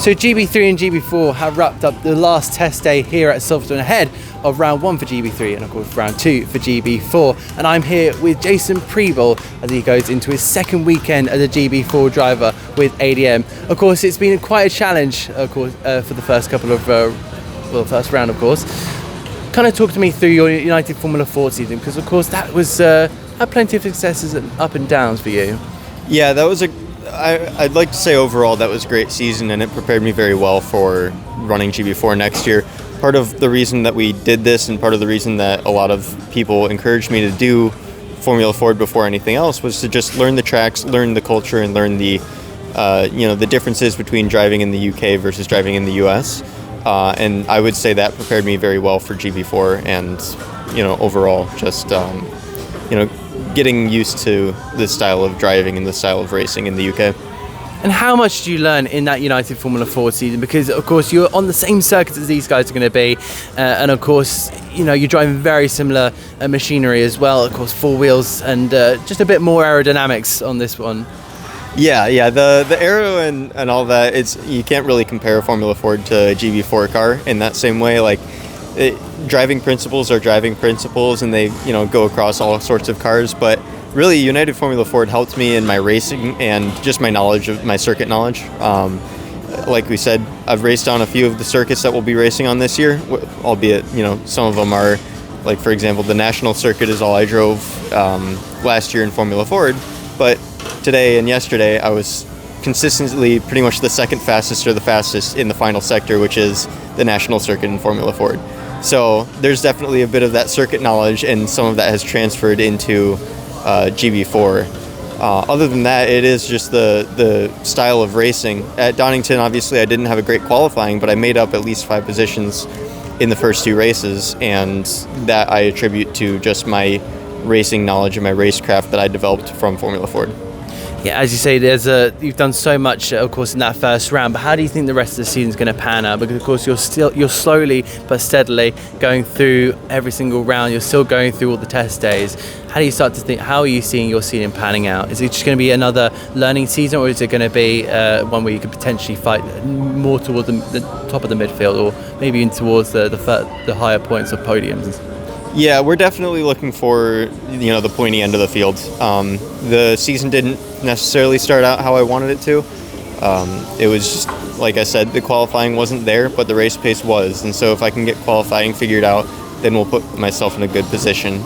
So GB3 and GB4 have wrapped up the last test day here at Silverstone ahead of round 1 for GB3 and of course round 2 for GB4. And I'm here with Jason Pribyl as he goes into his second weekend as a GB4 driver with ADM. Of course, it's been quite a challenge, of course, for the first couple of, first round, of course. Kind of talk to me through your United Formula Ford season, because of course that was had plenty of successes and up and downs for you. Yeah, that was I'd like to say overall that was a great season, and it prepared me very well for running GB4 next year. Part of the reason that we did this, and part of the reason that a lot of people encouraged me to do Formula Ford before anything else, was to just learn the tracks, learn the culture, and learn the the differences between driving in the UK versus driving in the US. And I would say that prepared me very well for GB4, and overall just getting used to the style of driving and the style of racing in the UK. And how much did you learn in that United Formula Ford season? Because of course you're on the same circuit as these guys are going to be, and of course you're driving very similar machinery as well. Of course, 4 wheels and just a bit more aerodynamics on this one. Yeah. The aero and all that, you can't really compare a Formula Ford to a GB4 car in that same way. Like, driving principles are driving principles, and they go across all sorts of cars. But really, United Formula Ford helped me in my racing and just my knowledge of my circuit knowledge. Like we said, I've raced on a few of the circuits that we'll be racing on this year, albeit some of them are, like for example, the national circuit is all I drove last year in Formula Ford. But today and yesterday, I was consistently pretty much the second fastest or the fastest in the final sector, which is the national circuit in Formula Ford. So there's definitely a bit of that circuit knowledge, and some of that has transferred into GB4. Other than that, it is just the style of racing. At Donington, obviously, I didn't have a great qualifying, but I made up at least 5 positions in the first 2 races, and that I attribute to just my racing knowledge and my racecraft that I developed from Formula Ford. Yeah, as you say, you've done so much, of course, in that first round. But how do you think the rest of the season's going to pan out? Because of course you're slowly but steadily going through every single round. You're still going through all the test days. How do you start to think? How are you seeing your season panning out? Is it just going to be another learning season, or is it going to be one where you could potentially fight more towards the top of the midfield, or maybe even towards the higher points of podiums? Yeah, we're definitely looking for the pointy end of the field. The season didn't necessarily start out how I wanted it to. It was just, like I said, the qualifying wasn't there, but the race pace was. And so if I can get qualifying figured out, then we'll put myself in a good position.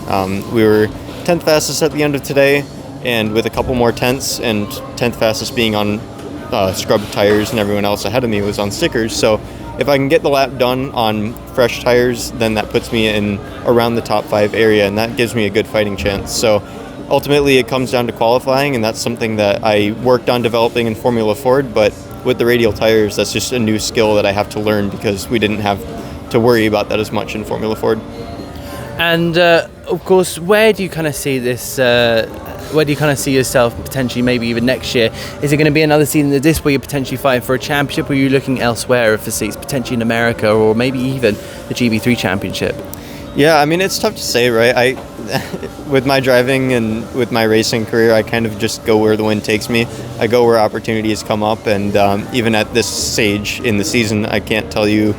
We were 10th fastest at the end of today, and with a couple more tenths, and 10th fastest being on scrubbed tires, and everyone else ahead of me was on stickers. So if I can get the lap done on fresh tires, then that puts me in around the top 5 area, and that gives me a good fighting chance. So ultimately it comes down to qualifying, and that's something that I worked on developing in Formula Ford, but with the radial tires, that's just a new skill that I have to learn, because we didn't have to worry about that as much in Formula Ford. And of course, where do you kind of see this? Where do you kind of see yourself potentially, maybe even next year? Is it going to be another season of this where you're potentially fighting for a championship, or are you looking elsewhere for seats, potentially in America, or maybe even the GB3 championship? Yeah, I mean, it's tough to say, right? With my driving and with my racing career, I kind of just go where the wind takes me. I go where opportunities come up, and even at this stage in the season, I can't tell you.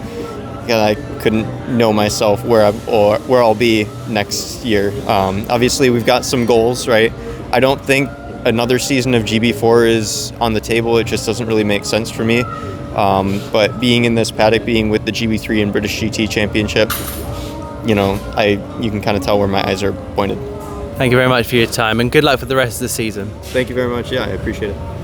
I couldn't know myself where I'll be next year. Obviously, we've got some goals, right? I don't think another season of GB4 is on the table. It just doesn't really make sense for me. But being in this paddock, being with the GB3 and British GT Championship, you can kind of tell where my eyes are pointed. Thank you very much for your time, and good luck for the rest of the season. Thank you very much. Yeah, I appreciate it.